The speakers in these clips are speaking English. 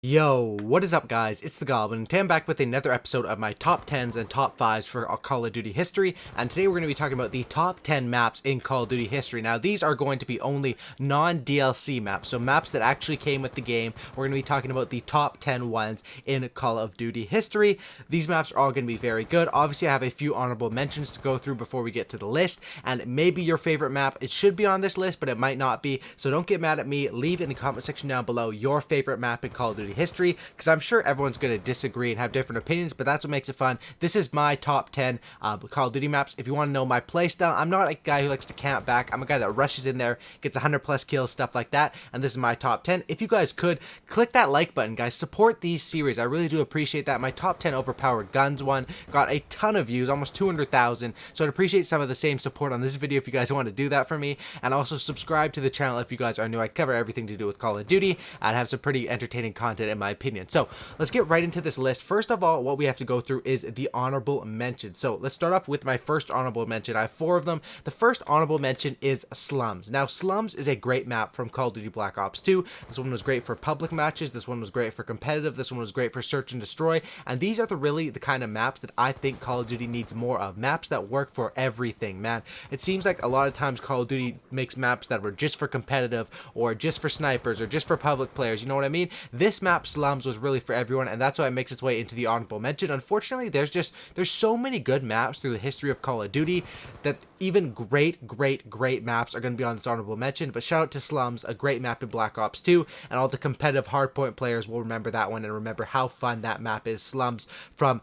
Yo, what is up guys? It's the Goblin, and today I'm back with another episode of my top 10s and top 5s for Call of Duty history, and today we're going to be talking about the top 10 maps in Call of Duty history. Now these are going to be only non-DLC maps, so maps that actually came with the game. We're going to be talking about the top 10 ones in Call of Duty history. These maps are all going to be very good. Obviously I have a few honorable mentions to go through before we get to the list, and maybe your favorite map, it should be on this list, but it might not be, so don't get mad at me. Leave in the comment section down below your favorite map in Call of Duty history, because I'm sure everyone's going to disagree and have different opinions, but that's what makes it fun. This is my top 10 Call of Duty maps. If you want to know my playstyle, I'm not a guy who likes to camp back. I'm a guy that rushes in there, gets 100 plus kills, stuff like that, and this is my top 10. If you guys could, click that like button, guys. Support these series. I really do appreciate that. My top 10 overpowered guns one got a ton of views, almost 200,000, so I'd appreciate some of the same support on this video if you guys want to do that for me, and also subscribe to the channel if you guys are new. I cover everything to do with Call of Duty and have some pretty entertaining content in my opinion. So let's get right into this list. First of all, what we have to go through is the honorable mention. So let's start off with my first honorable mention. I have 4 of them. The first honorable mention is Slums. Now Slums is a great map from Call of Duty Black Ops 2. This one was great for public matches. This one was great for competitive. This one was great for search and destroy. And these are really the kind of maps that I think Call of Duty needs more of. Maps that work for everything, man. It seems like a lot of times Call of Duty makes maps that were just for competitive or just for snipers or just for public players. You know what I mean? This map Slums was really for everyone, and that's why it makes its way into the honorable mention. Unfortunately, there's so many good maps through the history of Call of Duty that even great maps are going to be on this honorable mention. But shout out to Slums, a great map in Black Ops 2, and all the competitive hardpoint players will remember that one and remember how fun that map is, Slums from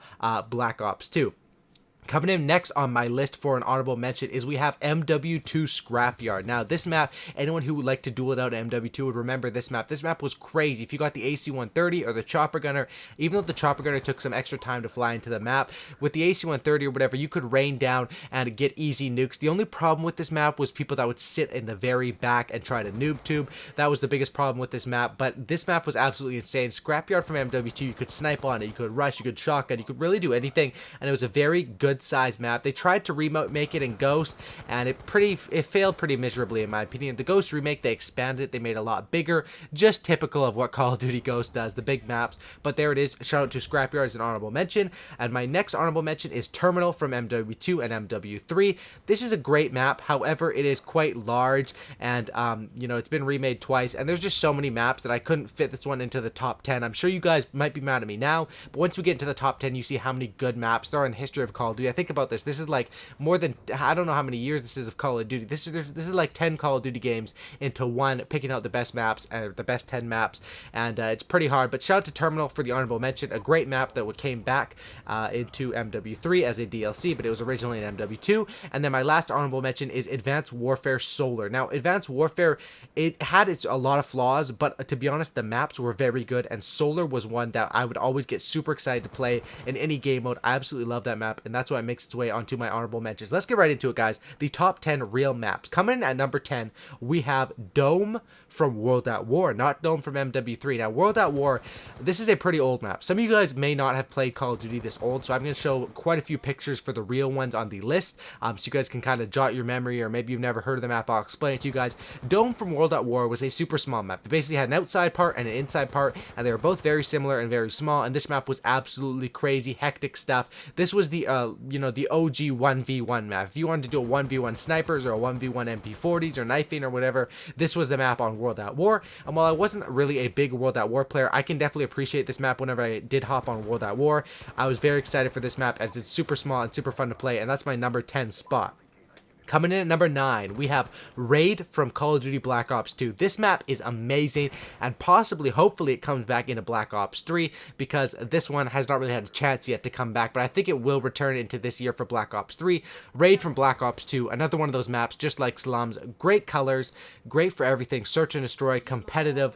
Black Ops 2. Coming in next on my list for an honorable mention is we have MW2 Scrapyard. Now, this map, anyone who would like to duel it out at MW2 would remember this map. This map was crazy. If you got the AC-130 or the Chopper Gunner, even though the Chopper Gunner took some extra time to fly into the map, with the AC-130 or whatever, you could rain down and get easy nukes. The only problem with this map was people that would sit in the very back and try to noob tube. That was the biggest problem with this map, but this map was absolutely insane. Scrapyard from MW2, you could snipe on it, you could rush, you could shotgun, you could really do anything, and it was a very good size map. They tried to remake it in Ghost, and it failed pretty miserably in my opinion. The Ghost remake, they expanded it, they made it a lot bigger, just typical of what Call of Duty Ghost does, the big maps. But there it is. Shout out to Scrapyard as an honorable mention. And my next honorable mention is Terminal from MW2 and MW3. This is a great map, however it is quite large, and you know, it's been remade twice, and there's just so many maps that I couldn't fit this one into the top 10. I'm sure you guys might be mad at me now, but once we get into the top 10, you see how many good maps there are in the history of Call of Duty. I think about this. This is like more than, I don't know how many years this is of Call of Duty. This is like 10 Call of Duty games into one, picking out the best maps and the best 10 maps, and it's pretty hard. But shout out to Terminal for the honorable mention. A great map that came back into MW3 as a DLC, but it was originally in MW2. And then my last honorable mention is Advanced Warfare Solar. Now, Advanced Warfare, it had a lot of flaws, but to be honest, the maps were very good, and Solar was one that I would always get super excited to play in any game mode. I absolutely love that map, and that's why it makes its way onto my honorable mentions. Let's get right into it, guys. The top 10 real maps. Coming in at number 10, we have Dome from World at War, not Dome from MW3. Now, World at War, this is a pretty old map. Some of you guys may not have played Call of Duty this old, so I'm going to show quite a few pictures for the real ones on the list, so you guys can kind of jot your memory, or maybe you've never heard of the map. I'll explain it to you guys. Dome from World at War was a super small map. It basically had an outside part and an inside part, and they were both very similar and very small, and this map was absolutely crazy, hectic stuff. This was the, you know, the OG 1v1 map. If you wanted to do a 1v1 snipers or a 1v1 MP40s or knifing or whatever, this was the map on World at War. And while I wasn't really a big World at War player, I can definitely appreciate this map whenever I did hop on World at War. I was very excited for this map as it's super small and super fun to play, and that's my number 10 spot. Coming in at number 9, we have Raid from Call of Duty Black Ops 2. This map is amazing, and possibly, hopefully, it comes back into Black Ops 3, because this one has not really had a chance yet to come back, but I think it will return into this year for Black Ops 3. Raid from Black Ops 2, another one of those maps, just like Slums. Great colors, great for everything, search and destroy, competitive,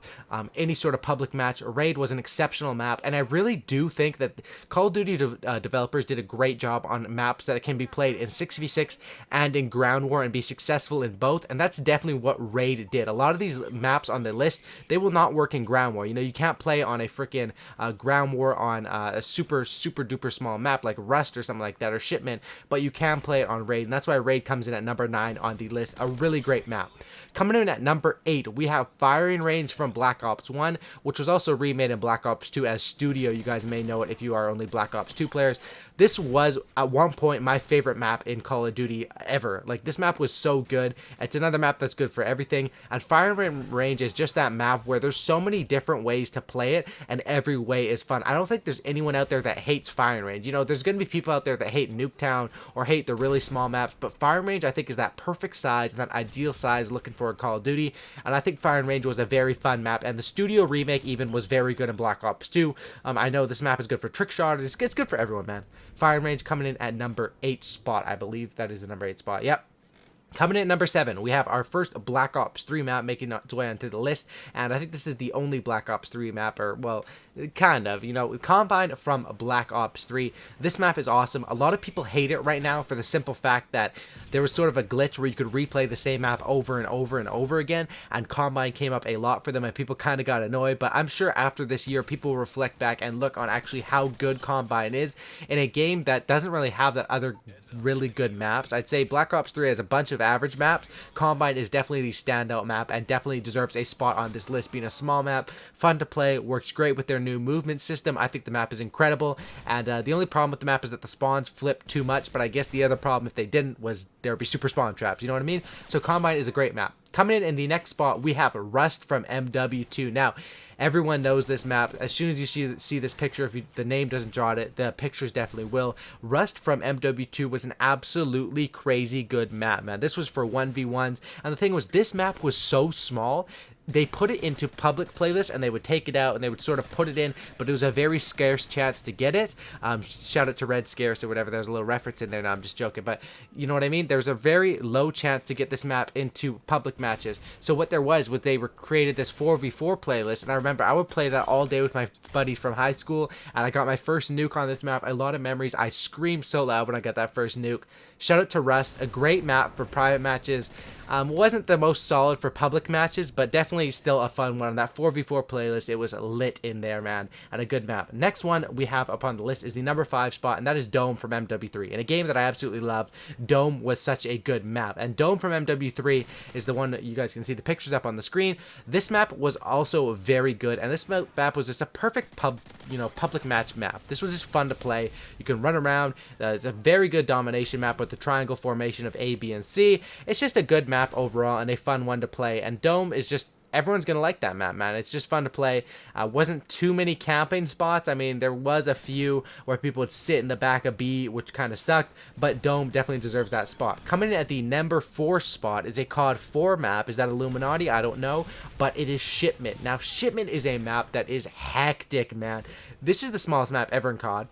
any sort of public match. Raid was an exceptional map, and I really do think that Call of Duty developers did a great job on maps that can be played in 6v6 and in ground war and be successful in both, and that's definitely what Raid did. A lot of these maps on the list, they will not work in ground war. You know, you can't play on a freaking ground war on a super duper small map like Rust or something like that, or Shipment, but you can play it on Raid, and that's why Raid comes in at number 9 on the list. A really great map. Coming in at number 8, we have Firing Range from Black Ops 1, which was also remade in Black Ops 2 as Studio. You guys may know it if you are only Black Ops 2 players. This was, at one point, my favorite map in Call of Duty ever. Like, this map was so good. It's another map that's good for everything. And Firing Range is just that map where there's so many different ways to play it, and every way is fun. I don't think there's anyone out there that hates Firing Range. You know, there's going to be people out there that hate Nuketown or hate the really small maps, but Firing Range, I think, is that perfect size, and that ideal size looking for a Call of Duty. And I think Firing Range was a very fun map, and the Studio remake even was very good in Black Ops 2. I know this map is good for trick shots. It's good for everyone, man. Firing Range coming in at number 8 spot. I believe that is the number 8 spot. Yep. Coming in at number 7, we have our first Black Ops 3 map making its way onto the list, and I think this is the only Black Ops 3 map, or, well, kind of, you know, Combine from Black Ops 3. This map is awesome. A lot of people hate it right now for the simple fact that there was sort of a glitch where you could replay the same map over and over and over again, and Combine came up a lot for them, and people kind of got annoyed, but I'm sure after this year, people will reflect back and look on actually how good Combine is in a game that doesn't really have that other really good maps. I'd say Black Ops 3 has a bunch of average maps. Combine is definitely the standout map and definitely deserves a spot on this list, being a small map, fun to play, works great with their new movement system. I think the map is incredible, and the only problem with the map is that the spawns flip too much, but I guess the other problem, if they didn't, was there would be super spawn traps, you know what I mean? So Combine is a great map. Coming in the next spot, we have Rust from MW2. Now, everyone knows this map. As soon as you see this picture, if the name doesn't draw it, the pictures definitely will. Rust from MW2 was an absolutely crazy good map, man. This was for 1v1s, and the thing was, this map was so small, they put it into public playlists, and they would take it out, and they would sort of put it in, but it was a very scarce chance to get it. Shout out to Red Scarce or whatever. There's a little reference in there. No, I'm just joking, but you know what I mean? There's a very low chance to get this map into public matches. So what there was they created this 4v4 playlist, and I remember I would play that all day with my buddies from high school, and I got my first nuke on this map. A lot of memories. I screamed so loud when I got that first nuke. Shout out to Rust, a great map for private matches. Wasn't the most solid for public matches, but definitely still a fun one. On that 4v4 playlist, it was lit in there, man, and a good map. Next one we have up on the list is the number 5 spot, and that is Dome from MW3. In a game that I absolutely loved, Dome was such a good map, and Dome from MW3 is the one that you guys can see the pictures up on the screen. This map was also very good, and this map was just a perfect public match map. This was just fun to play. You can run around. It's a very good domination map with the triangle formation of A, B, and C. It's just a good map overall and a fun one to play, and Dome is just, everyone's gonna like that map, man. It's just fun to play. Wasn't too many camping spots. I mean, there was a few where people would sit in the back of B, which kind of sucked, but Dome definitely deserves that spot. Coming in at the number 4 spot is a COD 4 map. Is that Illuminati? I don't know, but it is Shipment. Now, Shipment is a map that is hectic, man. This is the smallest map ever in COD.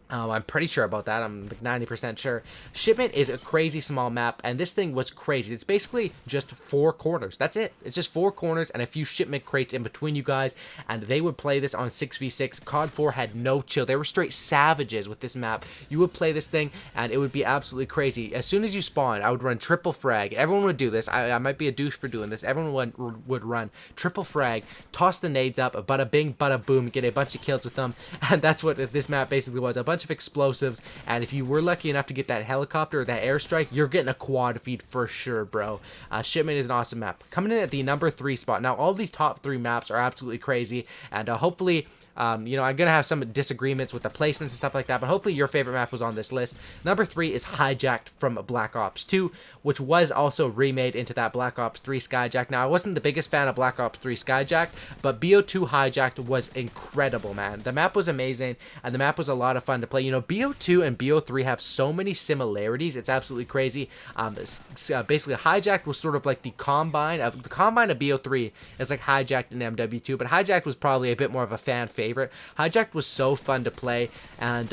I'm pretty sure about that. I'm like 90% sure. Shipment is a crazy small map, and this thing was crazy. It's basically just 4 corners. That's it. It's just 4 corners and a few shipment crates in between you guys, and they would play this on 6v6. COD 4 had no chill. They were straight savages with this map. You would play this thing, and it would be absolutely crazy. As soon as you spawn, I would run triple frag. Everyone would do this. I might be a douche for doing this. Everyone would run triple frag, toss the nades up, bada bing, bada boom, get a bunch of kills with them, and that's what this map basically was. A bunch of explosives, and if you were lucky enough to get that helicopter or that airstrike, you're getting a quad feed for sure, bro. Shipment is an awesome map. Coming in at the number 3 spot. Now, all these top 3 maps are absolutely crazy, and hopefully, I'm going to have some disagreements with the placements and stuff like that, but hopefully your favorite map was on this list. Number 3 is Hijacked from Black Ops 2, which was also remade into that Black Ops 3 Skyjack. Now, I wasn't the biggest fan of Black Ops 3 Skyjack, but BO2 Hijacked was incredible, man. The map was amazing, and the map was a lot of fun to play. You know, BO2 and BO3 have so many similarities. It's absolutely crazy. Basically, Hijacked was sort of like the combine of BO3 is like Hijacked and MW2, but Hijacked was probably a bit more of a fan favorite. Hijacked was so fun to play, and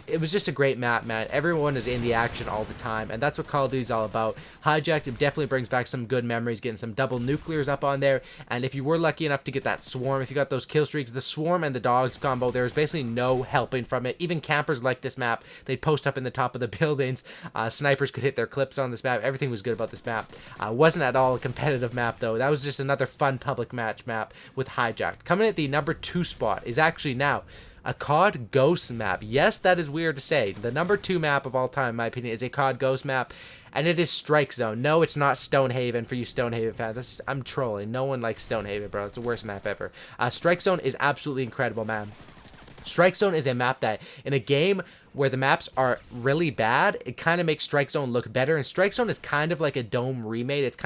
it was just a great map, man. Everyone is in the action all the time, and that's what Call of Duty is all about. Hijacked definitely brings back some good memories, getting some double nuclears up on there, and if you were lucky enough to get that swarm, if you got those kill streaks, the swarm and the dogs combo, there was basically no helping from it. Even campers liked this map. They'd post up in the top of the buildings. Snipers could hit their clips on this map. Everything was good about this map. Wasn't at all a competitive map, though. That was just another fun public match map with Hijacked. Coming at the number 2 spot is actually now a COD Ghost map. Yes, that is weird to say. The number 2 map of all time, in my opinion, is a COD Ghost map, and it is Strike Zone. No, it's not Stonehaven for you Stonehaven fans. I'm trolling. No one likes Stonehaven, bro. It's the worst map ever. Strike Zone is absolutely incredible, man. Strike Zone is a map that, in a game where the maps are really bad, it kind of makes Strike Zone look better. And Strike Zone is kind of like a Dome remade. It's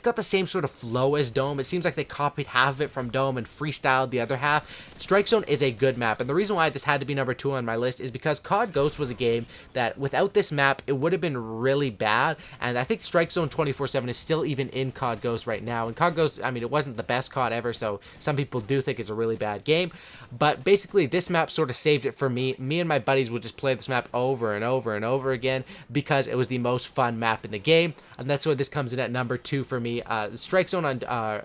got the same sort of flow as Dome. It seems like they copied half of it from Dome and freestyled the other half. Strike Zone is a good map, and the reason why this had to be number 2 on my list is because COD Ghost was a game that, without this map, it would have been really bad, and I think Strike Zone 24/7 is still even in COD Ghost right now. And COD Ghost, I mean, it wasn't the best COD ever, so some people do think it's a really bad game, but basically, this map sort of saved it for me. Me and my buddies would just play this map over and over and over again because it was the most fun map in the game, and that's why this comes in at number 2 for me. Strike Zone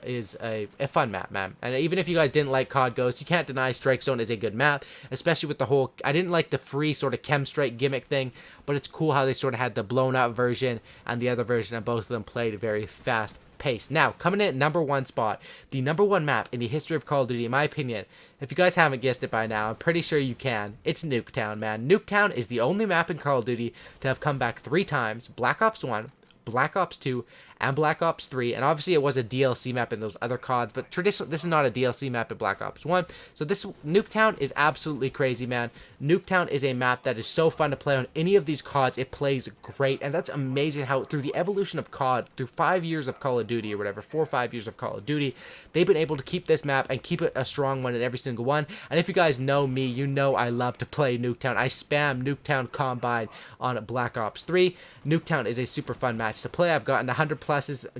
is a fun map, man. And even if you guys didn't like COD Ghost, you can't deny Strike Zone is a good map, especially with the whole... I didn't like the free sort of Chem Strike gimmick thing, but it's cool how they sort of had the blown out version and the other version, and both of them played very fast pace. Now, coming in at number 1 spot, the number 1 map in the history of Call of Duty, in my opinion, if you guys haven't guessed it by now, I'm pretty sure you can. It's Nuketown, man. Nuketown is the only map in Call of Duty to have come back 3 times. Black Ops 1, Black Ops 2, and Black Ops 3, and obviously it was a DLC map in those other CODs, but traditionally, this is not a DLC map in Black Ops 1, so this Nuketown is absolutely crazy, man. Nuketown is a map that is so fun to play on any of these CODs. It plays great, and that's amazing how through the evolution of COD, through 5 years of Call of Duty or whatever, 4 or 5 years of Call of Duty, they've been able to keep this map and keep it a strong one in every single one. And if you guys know me, you know I love to play Nuketown. I spam Nuketown Combine on Black Ops 3. Nuketown is a super fun match to play. I've gotten 100 plus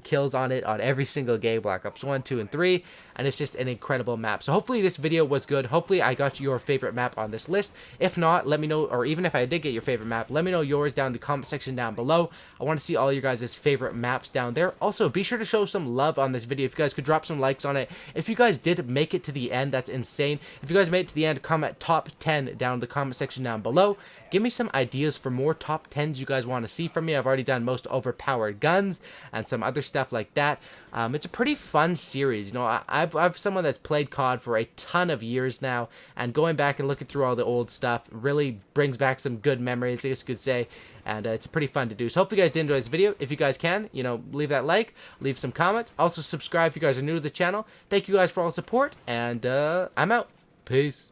kills on it on every single game, Black Ops 1, 2, and 3, and it's just an incredible map. So hopefully this video was good. Hopefully I got your favorite map on this list. If not, let me know, or even if I did get your favorite map, let me know yours down in the comment section down below. I want to see all your guys' favorite maps down there. Also, be sure to show some love on this video. If you guys could drop some likes on it. If you guys did make it to the end, that's insane. If you guys made it to the end, comment top 10 down in the comment section down below. Give me some ideas for more top 10s you guys want to see from me. I've already done most overpowered guns and some other stuff like that. It's a pretty fun series. You know, I'm someone that's played COD for a ton of years now, and going back and looking through all the old stuff really brings back some good memories, I guess you could say, and it's pretty fun to do. So hopefully you guys did enjoy this video. If you guys can, you know, leave that like, leave some comments. Also subscribe if you guys are new to the channel. Thank you guys for all the support, and I'm out. Peace.